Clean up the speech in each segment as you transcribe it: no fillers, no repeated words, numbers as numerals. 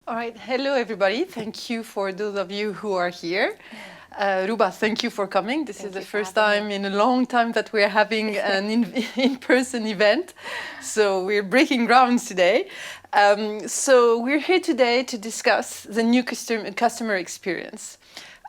All right. Hello, everybody. Thank you for those of you who are here. Rouba, thank you for coming. This is the first time in a long time that we're having an in-person event. So we're breaking grounds today. So we're here today to discuss the new customer experience.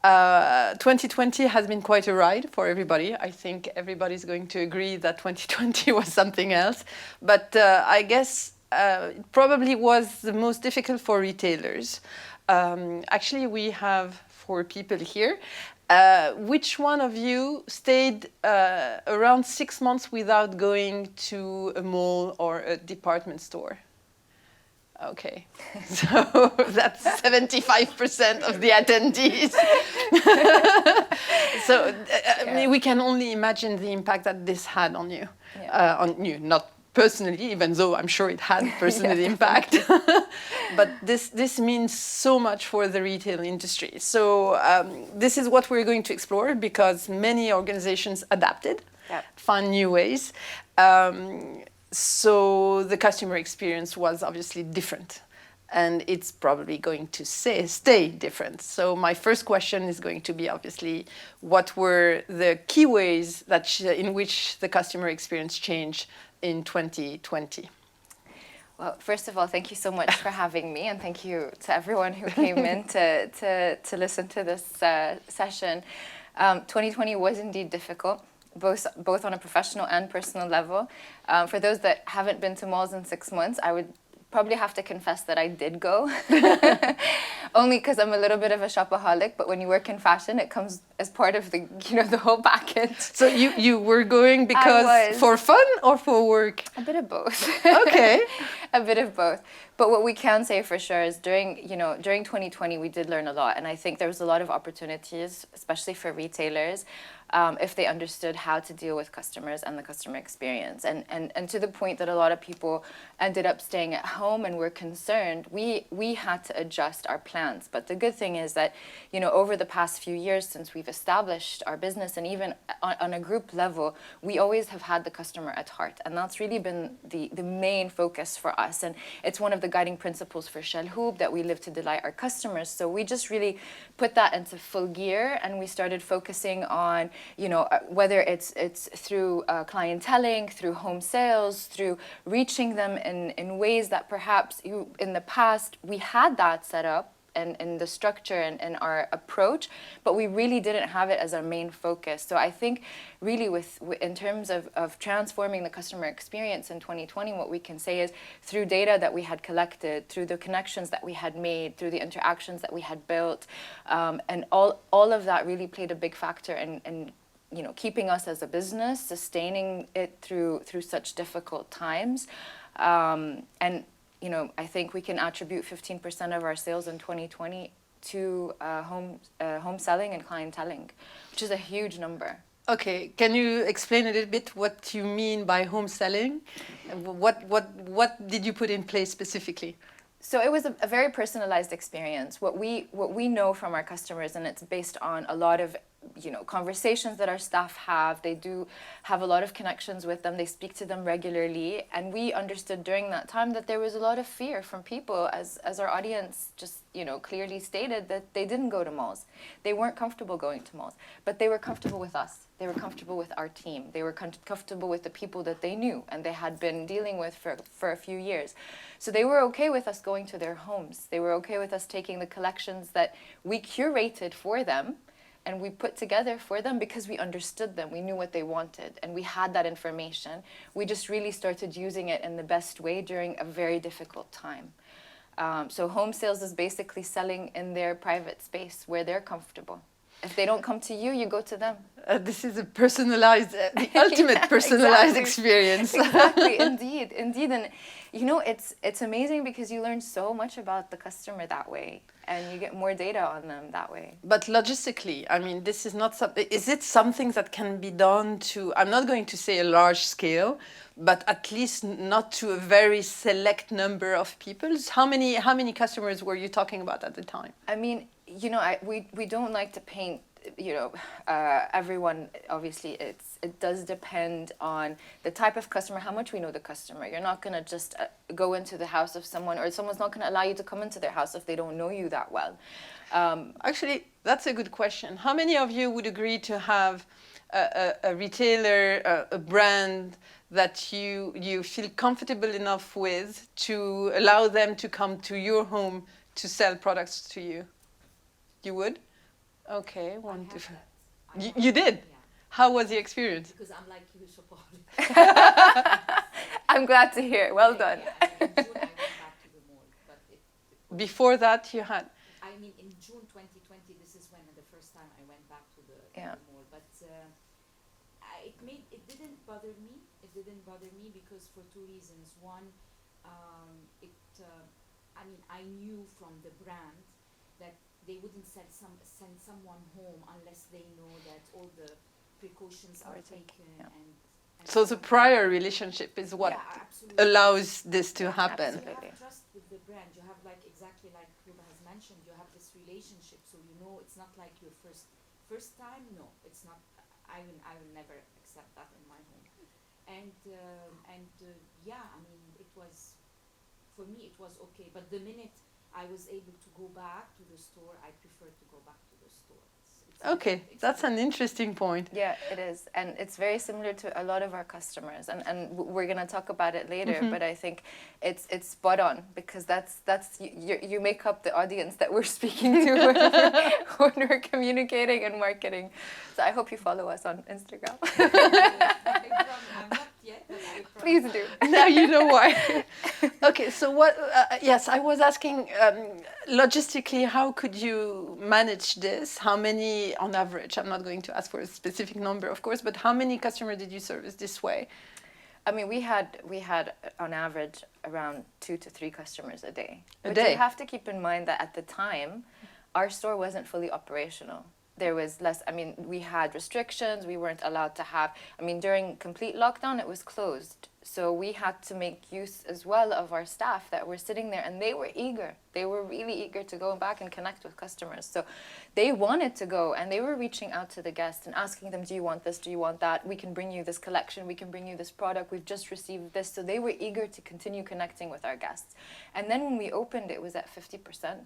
2020 has been quite a ride for everybody. I think everybody's going to agree that 2020 was something else. But I guess it probably was the most difficult for retailers. Actually, we have 4 people here. Which one of you stayed around 6 months without going to a mall or a department store? Okay, so that's 75% of the attendees. So I mean, we can only imagine the impact that this had on you, not personally, even though I'm sure it had personal impact. But this means so much for the retail industry. So this is what we're going to explore because many organizations adapted, found new ways. So the customer experience was obviously different. And it's probably going to stay different. So my first question is going to be obviously, what were the key ways that in which the customer experience changed in 2020? Well, first of all, thank you so much for having me, and thank you to everyone who came in to listen to this session. 2020 was indeed difficult, both on a professional and personal level. For those that haven't been to malls in 6 months, I would probably have to confess that I did go, only because I'm a little bit of a shopaholic. But when you work in fashion, it comes as part of the the whole package. So you were going because for fun or for work? A bit of both. Okay, a bit of both. But what we can say for sure is during 2020 we did learn a lot, and I think there was a lot of opportunities, especially for retailers. If they understood how to deal with customers and the customer experience. And to the point that a lot of people ended up staying at home and were concerned, we had to adjust our plans. But the good thing is that, over the past few years since we've established our business, and even on a group level, we always have had the customer at heart. And that's really been the main focus for us. And it's one of the guiding principles for ME-Chalhoub, that we live to delight our customers. So we just really put that into full gear, and we started focusing on whether it's through clienteling, through home sales, through reaching them in ways that perhaps in the past we had that set up and the structure and our approach, but we really didn't have it as our main focus. So I think really in terms of transforming the customer experience in 2020, what we can say is through data that we had collected, through the connections that we had made, through the interactions that we had built, and all of that really played a big factor in keeping us as a business, sustaining it through such difficult times. And I think we can attribute 15% of our sales in 2020 to home selling and clienteling, which is a huge number. Okay, can you explain a little bit what you mean by home selling? What did you put in place specifically? So it was a very personalized experience. What we know from our customers, and it's based on a lot of conversations that our staff have. They do have a lot of connections with them. They speak to them regularly. And we understood during that time that there was a lot of fear from people, as our audience just, clearly stated, that they didn't go to malls. They weren't comfortable going to malls, but they were comfortable with us. They were comfortable with our team. They were comfortable with the people that they knew and they had been dealing with for a few years. So they were okay with us going to their homes. They were okay with us taking the collections that we curated for them and we put together for them because we understood them. We knew what they wanted, and we had that information. We just really started using it in the best way during a very difficult time. So home sales is basically selling in their private space where they're comfortable. If they don't come to you, you go to them. This is a personalized, the ultimate personalized experience. Exactly, indeed. And it's amazing because you learn so much about the customer that way, and you get more data on them that way. But logistically, I mean, this is not something. Is it something that can be done to? I'm not going to say a large scale, but at least not to a very select number of people. How many customers were you talking about at the time? I mean, we don't like to paint everyone, obviously, it does depend on the type of customer, how much we know the customer. You're not going to just go into the house of someone, or someone's not going to allow you to come into their house if they don't know you that well. Actually, that's a good question. How many of you would agree to have a retailer, a brand that you feel comfortable enough with to allow them to come to your home to sell products to you? You would? Okay, wonderful. You did? Yeah. How was the experience? Because I'm like you, support. I'm glad to hear. Well done. In June, I went back to the mall, but it was, Before that, you had. I mean, in June 2020, this is when the first time I went back to the mall. But it didn't bother me. It didn't bother me because for two reasons. One, I knew from the brand that they wouldn't send someone home unless they know that all the precautions are taken. Yeah. And So the prior relationship is what absolutely. allows this to happen. Absolutely. You have trust with the brand. You have exactly like Rouba has mentioned. You have this relationship, so you know it's not like your first time. No, it's not. I will never accept that in my home. And it was, for me it was okay. But the minute I was able to go back to the store, I preferred to go back to the store. Okay, that's an interesting point. Yeah, it is. And it's very similar to a lot of our customers. And we're going to talk about it later, but I think it's spot on, because you make up the audience that we're speaking to when we're communicating and marketing. So I hope you follow us on Instagram. I'm not yet, but I will Please do. Now you know why. Okay, so yes, I was asking, logistically, how could you manage this? How many on average? I'm not going to ask for a specific number, of course, but how many customers did you service this way? I mean, we had on average around 2 to 3 customers a day. A But day? you have to keep in mind that at the time, our store wasn't fully operational. There was less, we had restrictions, we weren't allowed to have, during complete lockdown, it was closed. So we had to make use as well of our staff that were sitting there, and they were eager. They were really eager to go back and connect with customers. So they wanted to go, and they were reaching out to the guests and asking them, do you want this? Do you want that? We can bring you this collection. We can bring you this product. We've just received this. So they were eager to continue connecting with our guests. And then when we opened, it was at 50%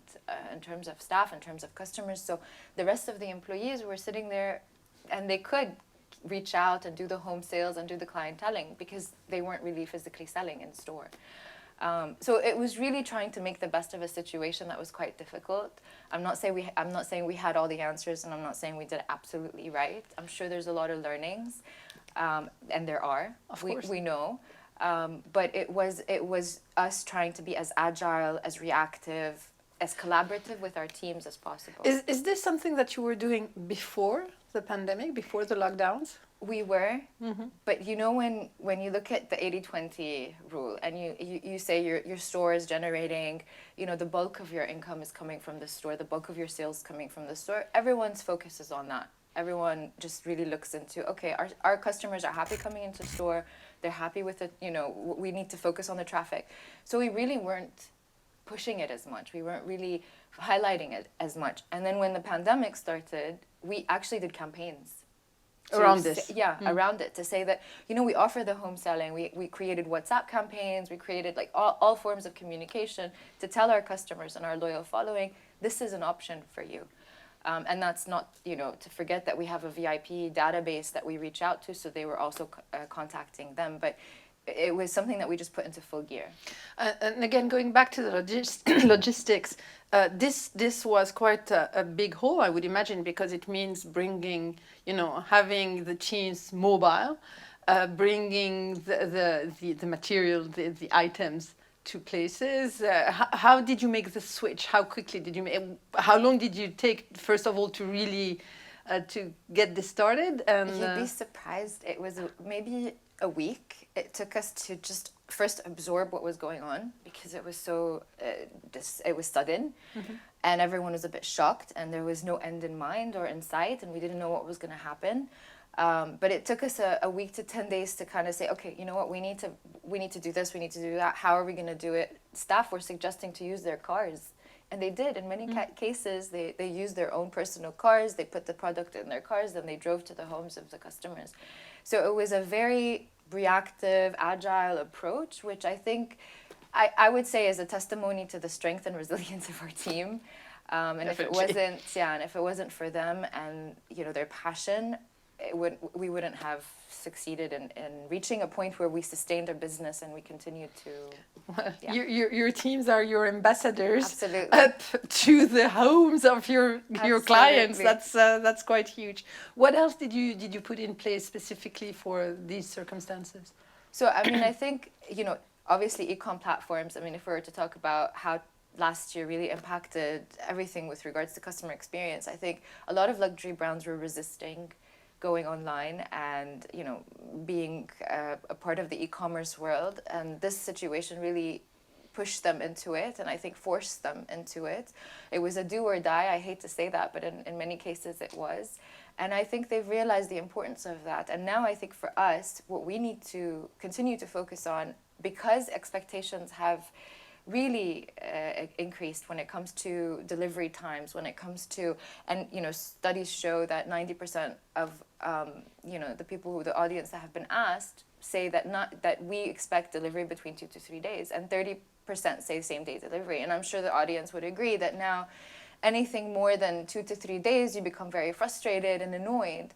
in terms of staff, in terms of customers. So the rest of the employees were sitting there, and they could reach out and do the home sales and do the clienteling because they weren't really physically selling in store. So it was really trying to make the best of a situation that was quite difficult. I'm not saying we had all the answers, and I'm not saying we did it absolutely right. I'm sure there's a lot of learnings, and there are. Of course. We know. But it was us trying to be as agile, as reactive, as collaborative with our teams as possible. Is this something that you were doing before the pandemic, before the lockdowns? We were, but when you look at the 80-20 rule, and you say your store is generating, the bulk of your income is coming from the store, the bulk of your sales coming from the store, everyone's focus is on that. Everyone just really looks into, okay, our customers are happy coming into store, they're happy with it, we need to focus on the traffic. So we really weren't pushing it as much. We weren't really highlighting it as much. And then when the pandemic started, we actually did campaigns. Around this? Around it, to say that, we offer the home selling. We created WhatsApp campaigns. We created all forms of communication to tell our customers and our loyal following, this is an option for you. And that's not, to forget that we have a VIP database that we reach out to, so they were also contacting them. But it was something that we just put into full gear. And again, going back to the logistics, this was quite a big haul, I would imagine, because it means bringing, having the teams mobile, bringing the material, the items to places. How did you make the switch? How quickly did you make? How long did you take, first of all, to really to get this started? And you'd be surprised. It was maybe a week. It took us to just first absorb what was going on, because it was so it was sudden, and everyone was a bit shocked, and there was no end in mind or in sight, and we didn't know what was going to happen. But it took us a week to 10 days to kind of say, okay, you know what, we need to do this, we need to do that. How are we going to do it? Staff were suggesting to use their cars And they did. In many cases, they used their own personal cars, they put the product in their cars, then they drove to the homes of the customers. So it was a very reactive, agile approach, which I think I would say is a testimony to the strength and resilience of our team. And if it wasn't for them and their passion, we wouldn't have succeeded in reaching a point where we sustained our business and we continued to. Well, your teams are your ambassadors. Absolutely. Up to the homes of your clients. That's quite huge. What else did you put in place specifically for these circumstances? So I mean, I think obviously e-com platforms. I mean, if we were to talk about how last year really impacted everything with regards to customer experience, I think a lot of luxury brands were resisting going online and being a part of the e-commerce world, and this situation really pushed them into it, and I think forced them into it. It was a do or die. I hate to say that, but in many cases it was. And I think they've realized the importance of that. And now I think for us, what we need to continue to focus on, because expectations have really increased when it comes to delivery times, when it comes to, and studies show that 90% of the people, the audience that have been asked, say that we expect delivery between 2 to 3 days, and 30% say same day delivery. And I'm sure the audience would agree that now anything more than 2 to 3 days, you become very frustrated and annoyed.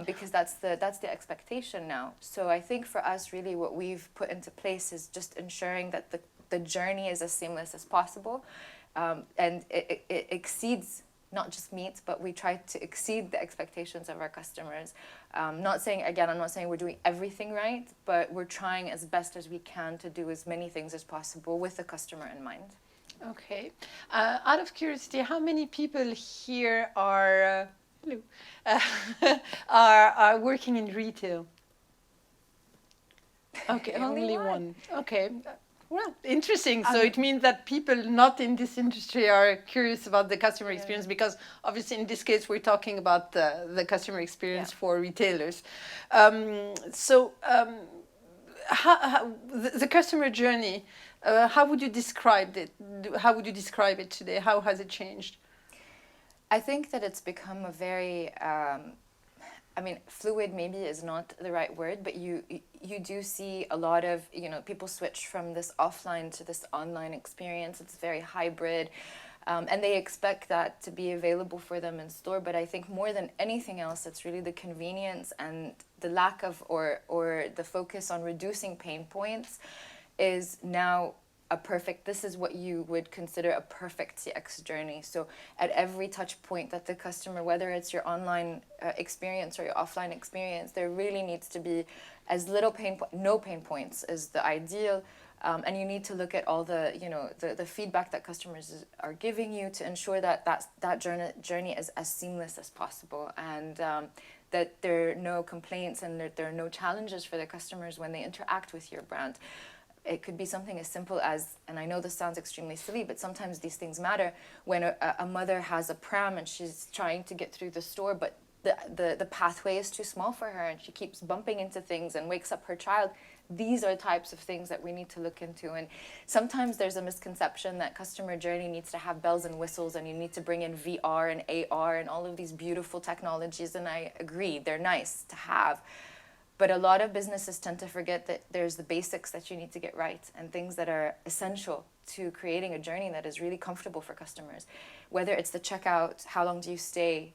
Because that's the expectation now. So I think for us, really, what we've put into place is just ensuring that the journey is as seamless as possible, and it exceeds, not just meets, but we try to exceed the expectations of our customers. I'm not saying we're doing everything right, but we're trying as best as we can to do as many things as possible with the customer in mind. Okay. Out of curiosity, how many people here are are working in retail? Okay, only one. Okay. Well, interesting. So it means that people not in this industry are curious about the customer experience, because obviously in this case we're talking about the customer experience for retailers. How the customer journey, how would you describe it? How would you describe it today? How has it changed? I think that it's become a very, fluid maybe is not the right word, but you do see a lot of, people switch from this offline to this online experience. It's very hybrid, and they expect that to be available for them in store. But I think more than anything else, it's really the convenience and the lack of, or the focus on reducing pain points is now this is what you would consider a perfect CX journey. So at every touch point that the customer, whether it's your online experience or your offline experience, there really needs to be as little no pain points is the ideal. And you need to look at all the, the feedback that customers are giving you to ensure that journey is as seamless as possible, and that there are no complaints and that there are no challenges for the customers when they interact with your brand. It could be something as simple as, and I know this sounds extremely silly, but sometimes these things matter, when a mother has a pram and she's trying to get through the store, but the pathway is too small for her and she keeps bumping into things and wakes up her child. These are types of things that we need to look into. And sometimes there's a misconception that customer journey needs to have bells and whistles and you need to bring in VR and AR and all of these beautiful technologies, and I agree, they're nice to have. But a lot of businesses tend to forget that there's the basics that you need to get right, and things that are essential to creating a journey that is really comfortable for customers. Whether it's the checkout, how long do you stay?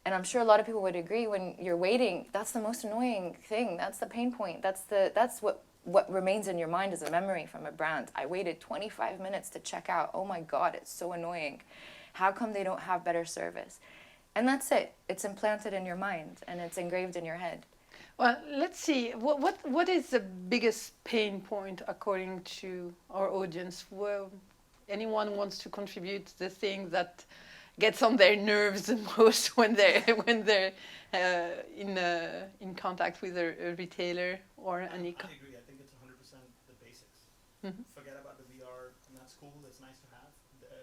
And I'm sure a lot of people would agree, when you're waiting, that's the most annoying thing. That's the pain point. That's what remains in your mind as a memory from a brand. I waited 25 minutes to check out. Oh my God, it's so annoying. How come they don't have better service? And that's it. It's implanted in your mind and it's engraved in your head. Well, let's see. What is the biggest pain point according to our audience? Well, anyone wants to contribute the thing that gets on their nerves the most when they're in contact with a retailer or an e-com? I agree. I think it's 100% the basics. Mm-hmm. Forget about the VR, and that's cool. That's nice to have. The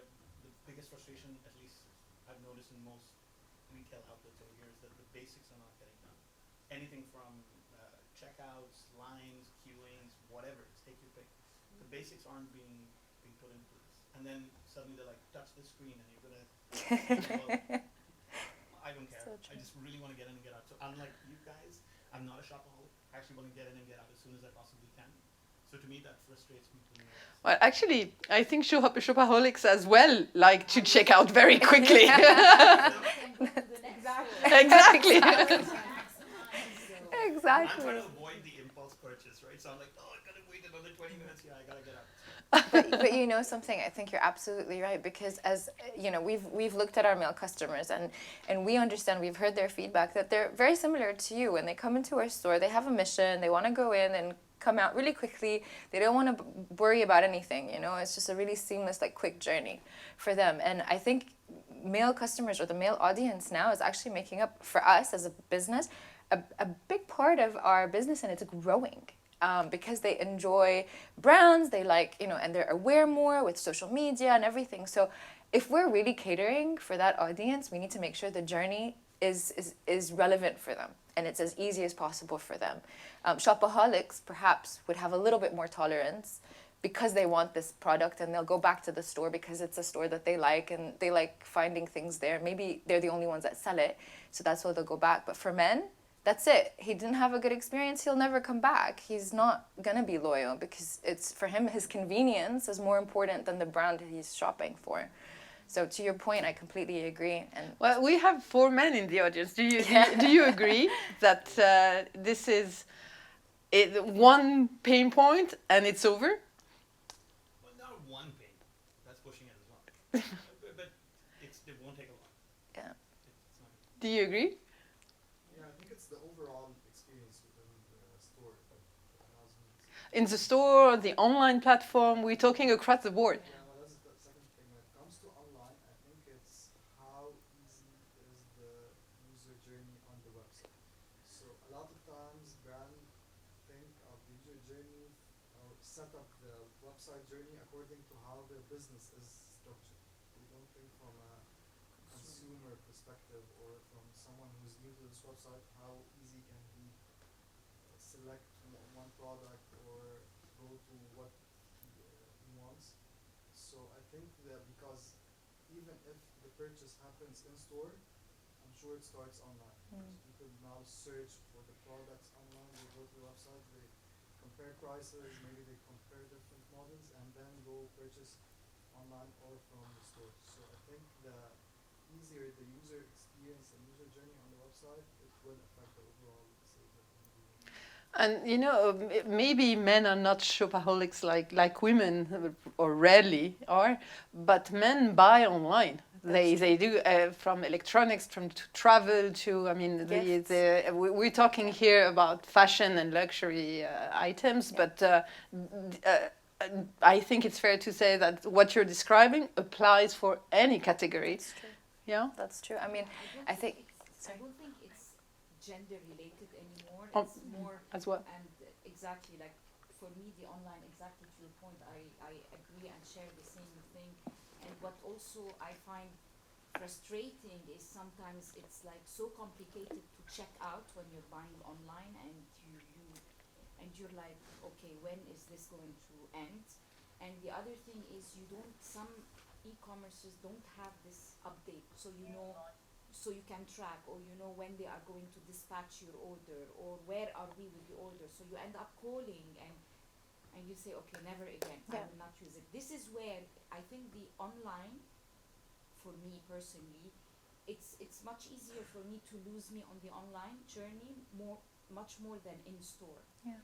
biggest frustration, at least I've noticed in most retail outlets over here, is that the basics are not getting done. Anything from checkouts, lines, queuings, whatever. Take your pick. The basics aren't being put in place. and then suddenly they're like, touch the screen and you're gonna. I don't care. I just really want to get in and get out. So unlike you guys, I'm not a shopaholic. I actually want to get in and get out as soon as I possibly can. So to me, that frustrates me. Well, actually, I think shopaholics as well like to check out very quickly. Exactly. Exactly. I'm trying to avoid the impulse purchase, right? So I'm like, oh, I gotta wait another 20 minutes. Yeah, I gotta get out. But you know something, I think you're absolutely right, because as you know, we've looked at our male customers and we understand, we've heard their feedback that they're very similar to you. When they come into our store, they have a mission, they want to go in and come out really quickly. They don't want to worry about anything, you know. It's just a really seamless, like, quick journey for them. And I think male customers, or the male audience now, is actually making up for us as a business a big part of our business, and it's growing. Because they enjoy brands, they like, you know, and they're aware more with social media and everything. So if we're really catering for that audience, we need to make sure the journey is relevant for them and it's as easy as possible for them. Shopaholics perhaps would have a little bit more tolerance because they want this product, and they'll go back to the store because it's a store that they like and they like finding things there. Maybe they're the only ones that sell it, so that's why they'll go back. But for men, that's it. He didn't have a good experience, he'll never come back. He's not gonna be loyal because it's, for him, his convenience is more important than the brand he's shopping for. So to your point, I completely agree. And well, we have 4 men in the audience. Do you agree that this is one pain point and it's over? Well, not one pain. That's pushing it as well. but it won't take a lot. yeah. Do you agree? Yeah, I think it's the overall experience within the store that allows me to. In the store, the online platform, we're talking across the board. Yeah, well, that's the second thing. When it comes to online, I think it's how easy is the user journey on the website. So a lot of times brands think of the user journey or set up the website journey according to how their business is structured. They don't think from a consumer perspective or from someone who's new to this website, how easy can he select one product or go to what he wants. So I think that because even if the purchase happens in store, I'm sure it starts online. People now search for the products online, they go to the website, they compare prices, maybe they compare different models, and then go purchase online or from the store. So I think the easier the user experience and user journey on the website, it will affect the overall sales that we're doing. And you know, maybe men are not shopaholics like women, or rarely are, but men buy online. They do from electronics, from travel to, I mean, we're talking here about fashion and luxury items, but I think it's fair to say that what you're describing applies for any category. That's true. Yeah, That's true. I mean, I think. I don't think it's gender related anymore. Oh, It's more as well. and exactly like for me the online, exactly to your point, I agree and share the same thing. And what also I find frustrating is sometimes it's like so complicated to check out when you're buying online, and you're like, okay, when is this going to end? And the other thing is some e-commerces don't have this update, so so you can track, or when they are going to dispatch your order, or where are we with the order. So you end up calling and you say, okay, never again, I will not use it. This is where I think the online, for me personally, it's much easier for me to lose me on the online journey much more than in store. Yeah.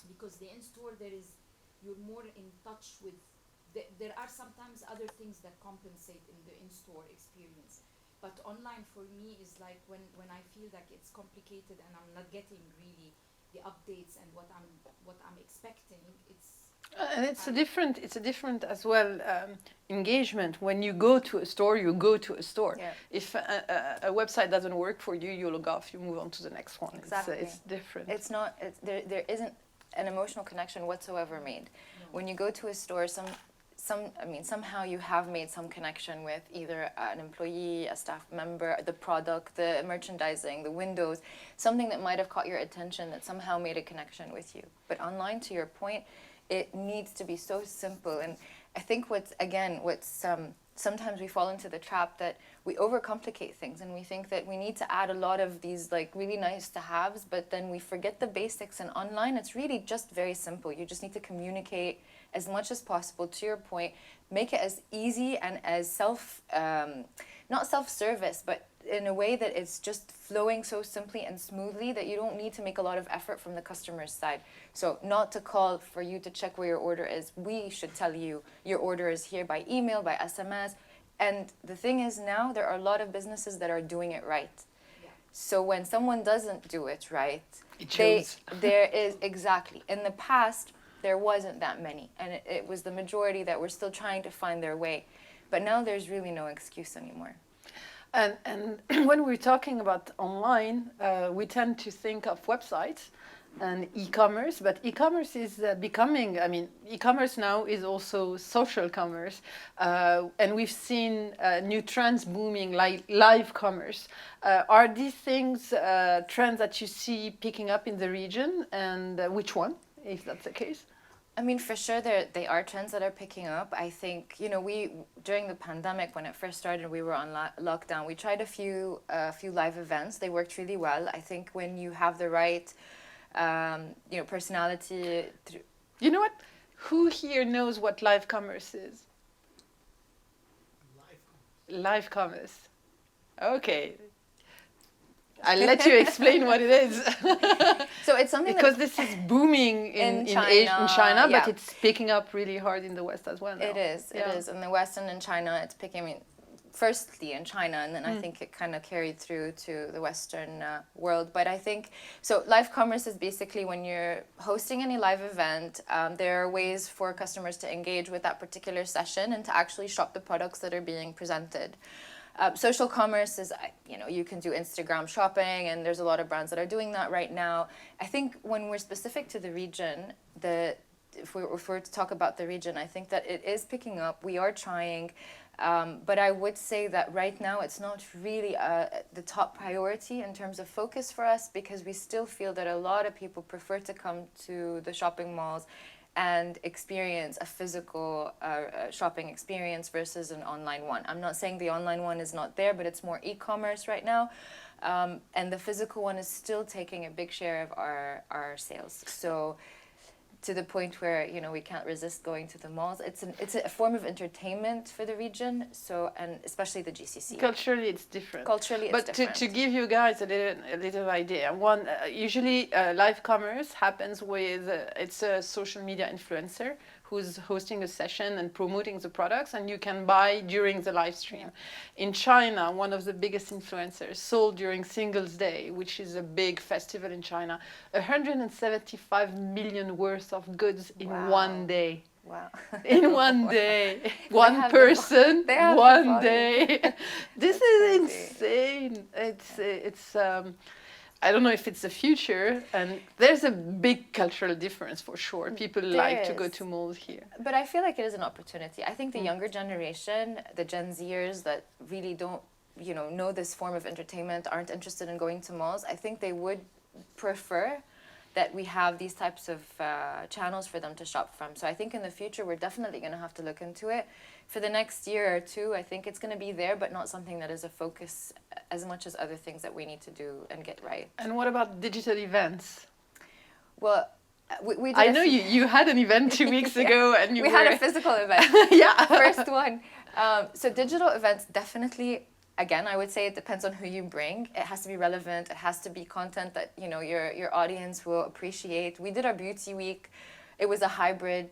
Because the in store you're more in touch with there are sometimes other things that compensate in the in store experience. But online for me is like when I feel like it's complicated and I'm not getting really the updates and what I'm expecting, and it's a different as well engagement. When you go to a store, you go to a store. Yeah. If a website doesn't work for you, you log off, you move on to the next one. Exactly. It's different. It's not. There isn't an emotional connection whatsoever made. No. When you go to a store, somehow you have made some connection with either an employee, a staff member, the product, the merchandising, the windows, something that might have caught your attention that somehow made a connection with you. But online, to your point, it needs to be so simple. I think sometimes we fall into the trap that we overcomplicate things and we think that we need to add a lot of these like really nice to haves, but then we forget the basics. And online, it's really just very simple. You just need to communicate as much as possible. To your point, make it as easy and as not self-service, but in a way that it's just flowing so simply and smoothly that you don't need to make a lot of effort from the customer's side. So not to call for you to check where your order is. We should tell you your order is here by email, by SMS. And the thing is now there are a lot of businesses that are doing it right. Yeah. So when someone doesn't do it right, It shows. there is, exactly. In the past, there wasn't that many. And it was the majority that were still trying to find their way. But now there's really no excuse anymore. And when we're talking about online, we tend to think of websites and e-commerce, but e-commerce is becoming, I mean, e-commerce now is also social commerce. And we've seen new trends booming like live commerce. Are these things trends that you see picking up in the region, and which one, if that's the case? I mean, for sure, they are trends that are picking up. I think, during the pandemic, when it first started, we were on lockdown. We tried a few live events. They worked really well. I think when you have the right, personality. You know what? Who here knows what live commerce is? Live commerce. Okay. I'll let you explain what it is. So it's something because this is booming in China, yeah. but it's picking up really hard in the West as well now. It is. In the West and in China, it's picking. I mean, firstly in China, and then I think it kind of carried through to the Western world. But I think so. Live commerce is basically when you're hosting any live event. There are ways for customers to engage with that particular session and to actually shop the products that are being presented. Social commerce is, you can do Instagram shopping, and there's a lot of brands that are doing that right now. I think when we're specific to the region, if we're to talk about the region, I think that it is picking up. We are trying, but I would say that right now it's not really the top priority in terms of focus for us, because we still feel that a lot of people prefer to come to the shopping malls and experience a physical shopping experience versus an online one. I'm not saying the online one is not there, but it's more e-commerce right now. And the physical one is still taking a big share of our sales. So to the point where, we can't resist going to the malls. It's a form of entertainment for the region, and especially the GCC. Culturally, it's different. But to give you guys a little idea, usually live commerce happens with, it's a social media influencer who's hosting a session and promoting the products, and you can buy during the live stream. In China, one of the biggest influencers sold during Singles Day, which is a big festival in China, 175 million worth of goods in one day. Wow. In one day. One person, one day. This is insane. It's I don't know if it's the future, and there's a big cultural difference for sure. People like to go to malls here. But I feel like it is an opportunity. I think the younger generation, the Gen Zers that really don't, know this form of entertainment, aren't interested in going to malls, I think they would prefer that we have these types of channels for them to shop from. So I think in the future, we're definitely going to have to look into it. For the next year or two, I think it's going to be there, but not something that is a focus as much as other things that we need to do and get right. And what about digital events? Well, we did I know you had an event 2 weeks ago, and we had a physical event. Yeah. First one. So digital events, definitely. Again, I would say it depends on who you bring. It has to be relevant. It has to be content that your audience will appreciate. We did our beauty week. It was a hybrid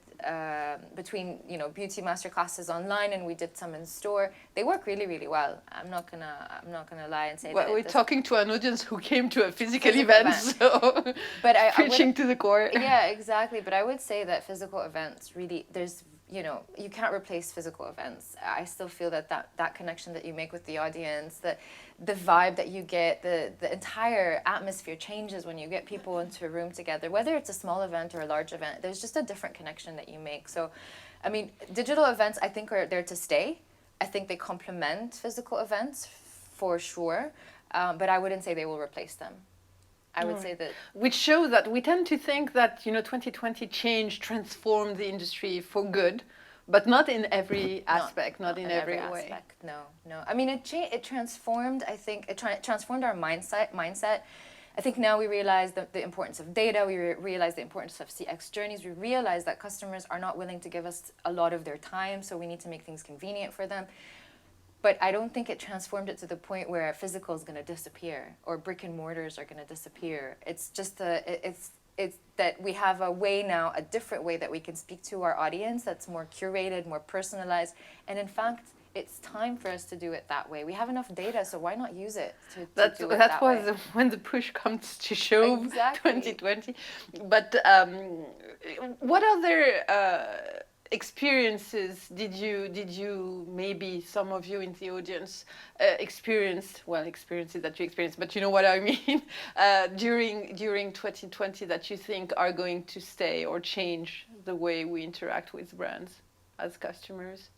between beauty masterclasses online, and we did some in store. They work really, really well. I'm not gonna lie and say that. We're talking to an audience who came to a physical event. So but preaching to the core. Yeah, exactly. But I would say that physical events really you can't replace physical events. I still feel that connection that you make with the audience, the vibe that you get, the entire atmosphere changes when you get people into a room together, whether it's a small event or a large event. There's just a different connection that you make. So, I mean, digital events, I think, are there to stay. I think they complement physical events for sure, but I wouldn't say they will replace them. I would say that... Which shows that we tend to think that, 2020 transformed the industry for good. But not in every aspect, not in every way. Aspect. No, no. I mean, it transformed. I think it transformed our mindset. I think now we realize the importance of data. We realize the importance of CX journeys. We realize that customers are not willing to give us a lot of their time, so we need to make things convenient for them. But I don't think it transformed it to the point where physical is going to disappear or brick and mortars are going to disappear. It's just it's that we have a way now, a different way that we can speak to our audience that's more curated, more personalized. And in fact, it's time for us to do it that way. We have enough data, so why not use it to do it that way? That was when the push comes to shove. Exactly. 2020. But what other experiences did you maybe some of you in the audience experiences that you experienced, but you know what I mean, during 2020 that you think are going to stay or change the way we interact with brands as customers?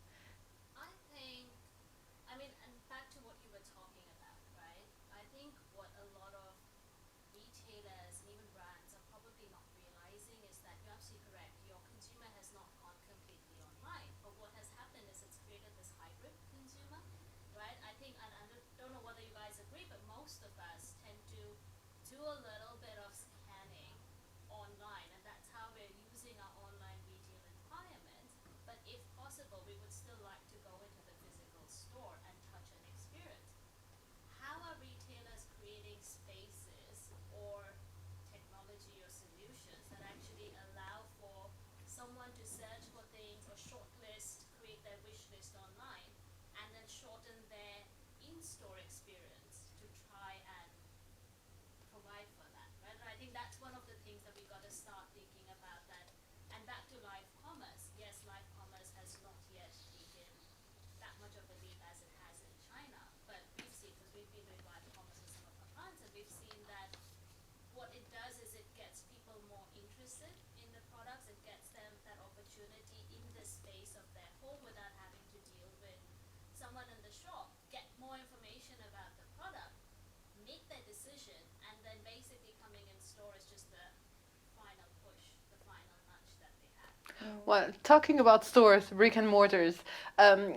Well, talking about stores, brick and mortars,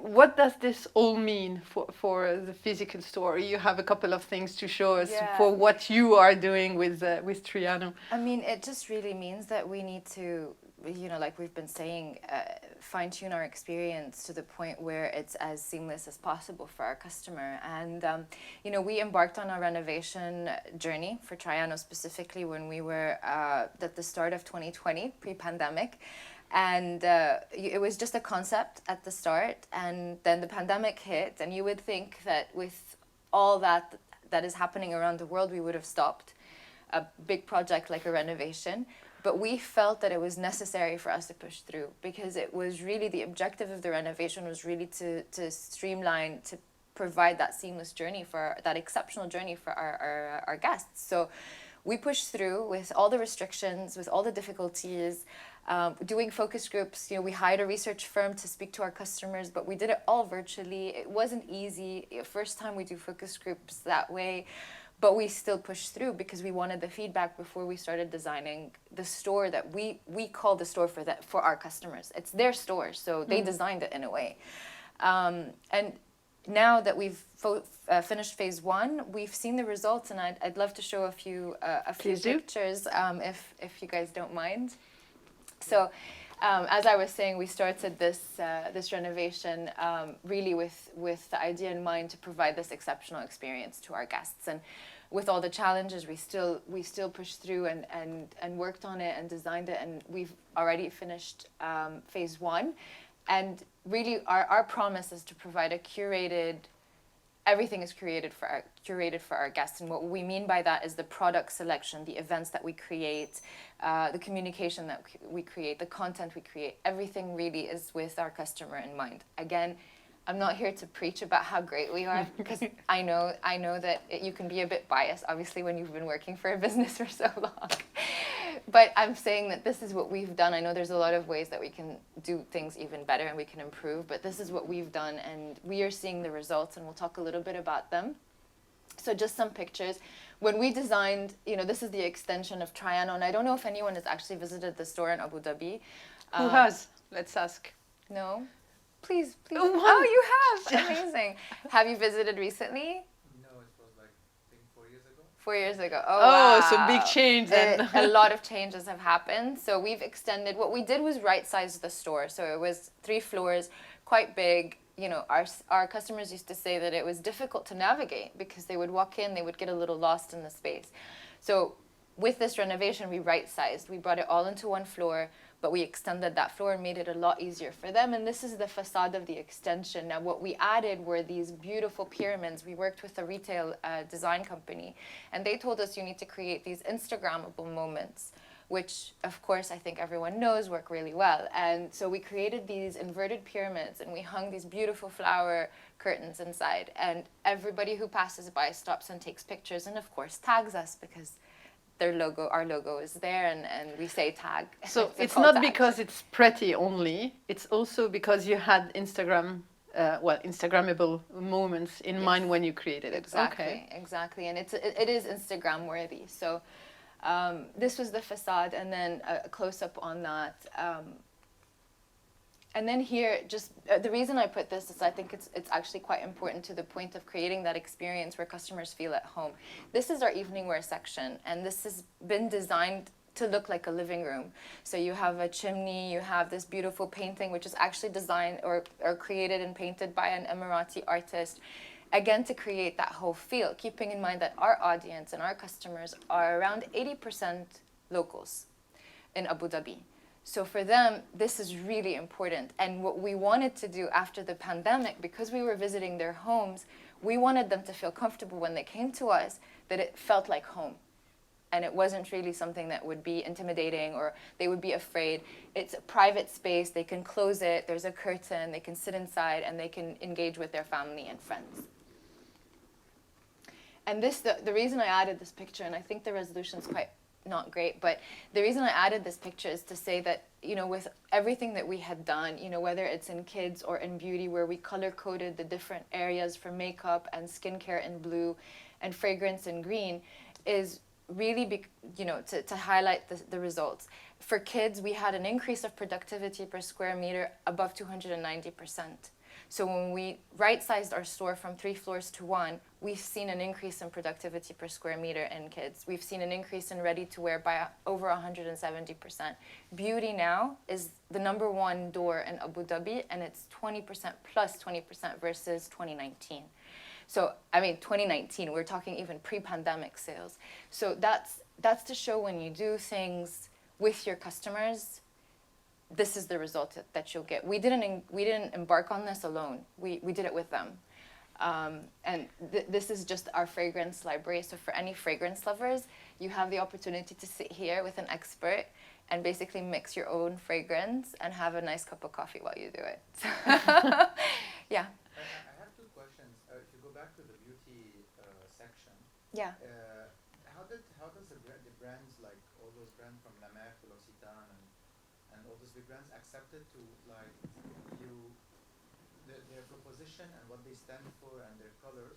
what does this all mean for the physical store? You have a couple of things to show us for what you are doing with Tryano. I mean, it just really means that we need to, you know, like we've been saying, fine-tune our experience to the point where it's as seamless as possible for our customer. And, you know, we embarked on a renovation journey for Tryano specifically when we were at the start of 2020, pre-pandemic. And it was just a concept at the start, and then the pandemic hit, and you would think that with all that is happening around the world, we would have stopped a big project like a renovation. But we felt that it was necessary for us to push through, because it was really the objective of the renovation was really to streamline, to provide that seamless journey, that exceptional journey for our guests. So we pushed through with all the restrictions, with all the difficulties, doing focus groups. You know, we hired a research firm to speak to our customers, but we did it all virtually. It wasn't easy. First time we do focus groups that way, but we still pushed through because we wanted the feedback before we started designing the store that we call the store for our customers. It's their store, so they designed it in a way. And now that we've finished phase one, we've seen the results, and I'd love to show a few pictures if you guys don't mind. So, as I was saying, we started this renovation really with the idea in mind to provide this exceptional experience to our guests. And with all the challenges, we still pushed through and worked on it and designed it, and we've already finished phase one. And really, our promise is to provide a curated. Everything is curated for our guests, and what we mean by that is the product selection, the events that we create, the communication that we create, the content we create. Everything really is with our customer in mind. Again, I'm not here to preach about how great we are, because I know that you can be a bit biased, obviously, when you've been working for a business for so long. But I'm saying that this is what we've done. I know there's a lot of ways that we can do things even better and we can improve, but this is what we've done, and we are seeing the results, and we'll talk a little bit about them. So just some pictures. When we designed, you know, this is the extension of Tryano, and I don't know if anyone has actually visited the store in Abu Dhabi. Who has? Let's ask. No? Please. One. Oh, you have. Amazing. Have you visited recently? No, it was like I think 4 years ago. 4 years ago. Oh, Oh, wow. so big change then. A lot of changes have happened. So we've extended. What we did was right-size the store. So it was 3 floors, quite big. You know, our customers used to say that it was difficult to navigate because they would walk in, they would get a little lost in the space. So with this renovation, we right-sized. We brought it all into 1 floor, but we extended that floor and made it a lot easier for them. And this is the facade of the extension. Now, what we added were these beautiful pyramids. We worked with a retail design company, and they told us you need to create these Instagrammable moments, which, of course, I think everyone knows work really well. And so we created these inverted pyramids, and we hung these beautiful flower curtains inside. And everybody who passes by stops and takes pictures and, of course, tags us because our logo is there, and we say tag. So a it's call not to because action. it's pretty only, it's also because you had Instagrammable moments in mind when you created it. Exactly, Okay. exactly. And it is Instagram worthy. So this was the facade, and then a close-up on that. And then here, just the reason I put this is I think it's actually quite important to the point of creating that experience where customers feel at home. This is our evening wear section, and this has been designed to look like a living room. So you have a chimney, you have this beautiful painting, which is actually designed or created and painted by an Emirati artist, again, to create that whole feel, keeping in mind that our audience and our customers are around 80% locals in Abu Dhabi. So for them, this is really important. And what we wanted to do after the pandemic, because we were visiting their homes, we wanted them to feel comfortable when they came to us, that it felt like home. And it wasn't really something that would be intimidating or they would be afraid. It's a private space. They can close it. There's a curtain. They can sit inside, and they can engage with their family and friends. And this, the reason I added this picture, and I think the resolution's quite not great, but the reason I added this picture is to say that, you know, with everything that we had done, you know, whether it's in kids or in beauty, where we color-coded the different areas for makeup and skincare in blue and fragrance in green, is really, to highlight the results. For kids, we had an increase of productivity per square meter above 290%. So when we right-sized our store from 3 floors to 1, we've seen an increase in productivity per square meter in kids. We've seen an increase in ready-to-wear by over 170%. Beauty now is the #1 door in Abu Dhabi, and it's 20% plus 20% versus 2019. So, I mean, 2019, we're talking even pre-pandemic sales. So that's to show when you do things with your customers, this is the result that you'll get. We didn't embark on this alone. We did it with them. And this is just our fragrance library. So for any fragrance lovers, you have the opportunity to sit here with an expert and basically mix your own fragrance and have a nice cup of coffee while you do it. Yeah. I have 2 questions. If you go back to the beauty section, Yeah. How does the brands, like all those brands from La Mer to L'Occitane and all those big brands, accept it to like their proposition and what they stand for and their colors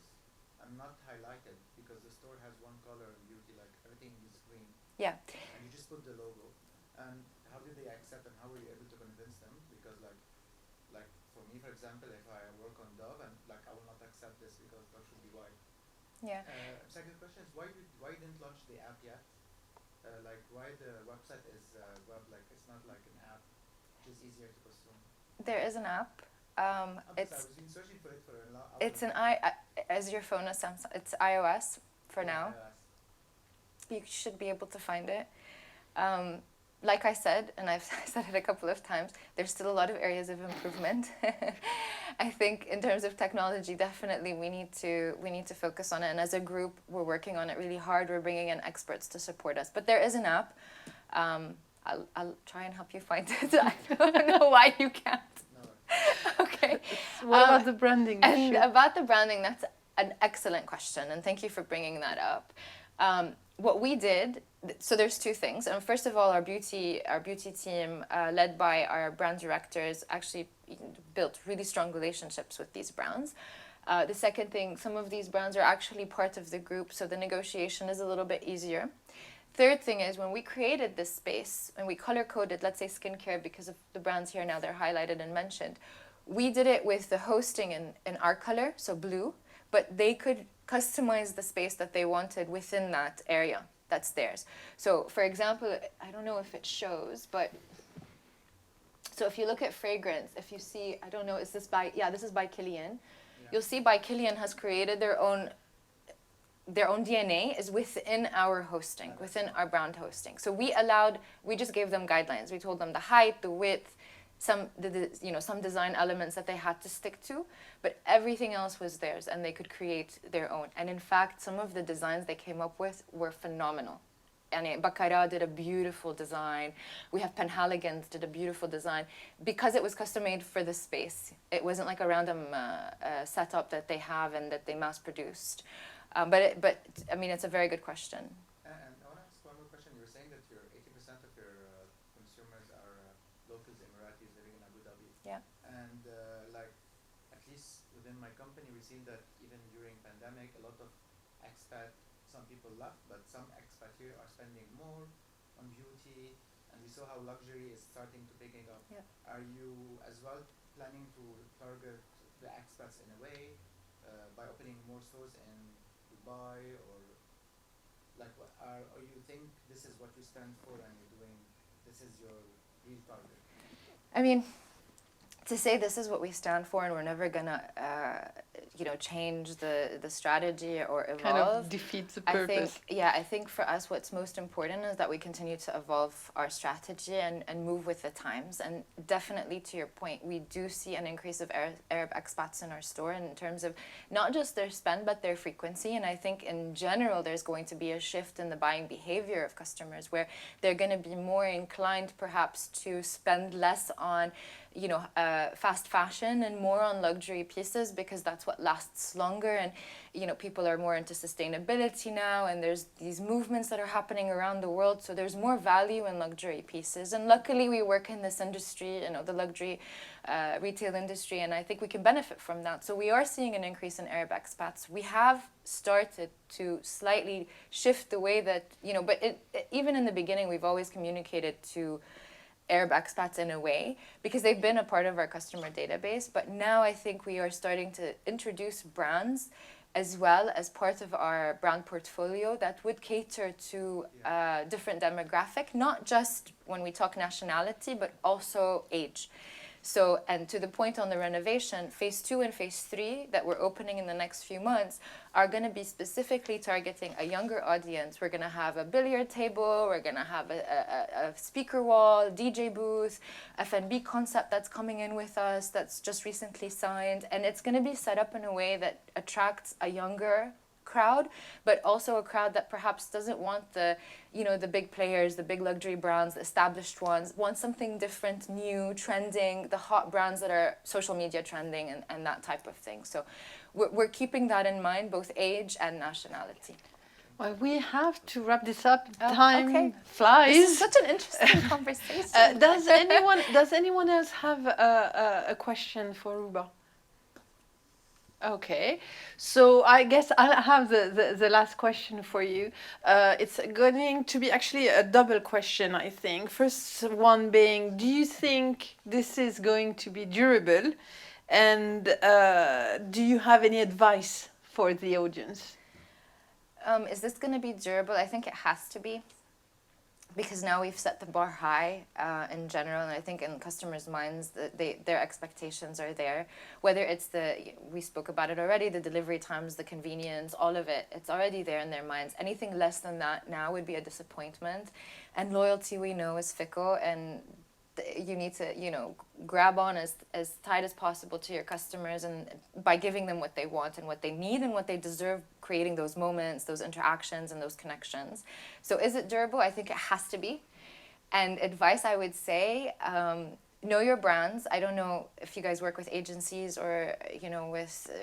are not highlighted because the store has one color in beauty, like everything is green. Yeah. And you just put the logo. And how did they accept, and how were you able to convince them? Because like for me, for example, if I work on Dove, and like I will not accept this because Dove should be white. Yeah. Second question is why you didn't launch the app yet? Like why the website is web, like it's not like an app, which is easier to consume. There is an app. I was been searching for it for a lot. It's as your phone is Samsung. It's iOS for now. You should be able to find it. Like I said, and I've said it a couple of times, there's still a lot of areas of improvement. I think in terms of technology, definitely we need to focus on it. And as a group, we're working on it really hard. We're bringing in experts to support us. But there is an app. I'll try and help you find it. I don't know why you can't. No. Okay. What about the branding And issue? about the branding, that's an excellent question, and thank you for bringing that up. What we did, so there's 2 things. And first of all, our beauty team, led by our brand directors, actually built really strong relationships with these brands. The second thing, some of these brands are actually part of the group, so the negotiation is a little bit easier. third thing is when we created this space and we color coded, let's say skincare, because of the brands here now, they're highlighted and mentioned. We did it with the hosting in our color, so blue, but they could customize the space that they wanted within that area. That's theirs. So for example, I don't know if it shows, but so if you look at fragrance, if you see, I don't know, is this by, yeah, this is by Kilian. Yeah. You'll see by Kilian has created their own DNA is within our hosting, within our brand hosting. So we just gave them guidelines. We told them the height, the width, some design elements that they had to stick to, but everything else was theirs and they could create their own. And in fact, some of the designs they came up with were phenomenal. And Baccarat did a beautiful design. We have Penhaligon's did a beautiful design because it was custom made for the space. It wasn't like a random setup that they have and that they mass produced. But I mean, it's a very good question. And I want to ask one more question. You were saying that your 80% of your consumers are locals, Emiratis living in Abu Dhabi. Yeah. And like, at least within my company, we've seen that even during pandemic, a lot of expat, some people left, but some expat here are spending more on beauty, and we saw how luxury is starting to picking up. Yeah. Are you as well planning to target the expats in a way by opening more stores in Dubai, or like what or you think this is what you stand for and you're doing, this is your real target? I mean, to say this is what we stand for and we're never gonna change the strategy or evolve Kind of defeats the purpose. I think for us what's most important is that we continue to evolve our strategy and move with the times. And definitely, to your point, we do see an increase of Arab expats in our store in terms of not just their spend but their frequency. And I think in general there's going to be a shift in the buying behavior of customers where they're going to be more inclined perhaps to spend less on fast fashion and more on luxury pieces, because that's what lasts longer. And people are more into sustainability now, and there's these movements that are happening around the world, so there's more value in luxury pieces. And luckily we work in this industry, the luxury retail industry, and I think we can benefit from that. So we are seeing an increase in Arab expats. We have started to slightly shift the way that but even in the beginning we've always communicated to Arab expats in a way, because they've been a part of our customer database. But now I think we are starting to introduce brands as well as part of our brand portfolio that would cater to a different demographic, not just when we talk nationality, but also age. So, and to the point on the renovation, phase 2 and phase 3 that we're opening in the next few months are going to be specifically targeting a younger audience. We're going to have a billiard table, we're going to have a speaker wall, DJ booth, F&B concept that's coming in with us that's just recently signed. And it's going to be set up in a way that attracts a younger crowd, but also a crowd that perhaps doesn't want the big players, the big luxury brands, the established ones, want something different, new, trending, the hot brands that are social media trending and that type of thing. So we're keeping that in mind, both age and nationality. Well, we have to wrap this up. Time flies. This is such an interesting conversation. Does anyone else have a question for Rouba? Okay, so I guess I'll have the last question for you. It's going to be actually a double question, I think. First one being, do you think this is going to be durable? And do you have any advice for the audience? Is this going to be durable? I think it has to be, because now we've set the bar high in general, and I think in customers' minds their expectations are there. Whether it's we spoke about it already, the delivery times, the convenience, all of it, it's already there in their minds. Anything less than that now would be a disappointment. And loyalty, we know, is fickle, and you need to grab on as tight as possible to your customers, and by giving them what they want and what they need and what they deserve, creating those moments, those interactions and those connections. So is it durable? I think it has to be. And advice, I would say, know your brands. I don't know if you guys work with agencies or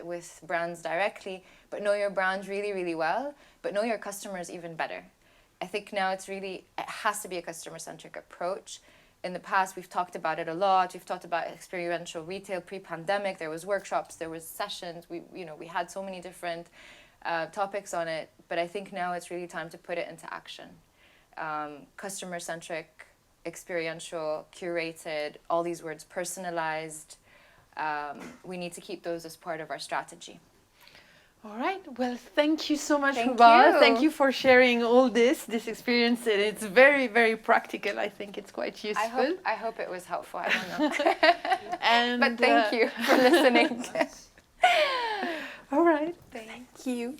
with brands directly, but know your brands really, really well, but know your customers even better. I think now it has to be a customer-centric approach. In the past, we've talked about it a lot. We've talked about experiential retail pre-pandemic. There was workshops, there was sessions. We had so many different topics on it. But I think now it's really time to put it into action. customer-centric, experiential, curated, all these words, personalized. We need to keep those as part of our strategy. All right. Well, thank you so much, Thank Rouba. you. Thank you for sharing all this experience. And it's very, very practical. I think it's quite useful. I hope it was helpful. I don't know. And, But thank you for listening. All right. Thank you.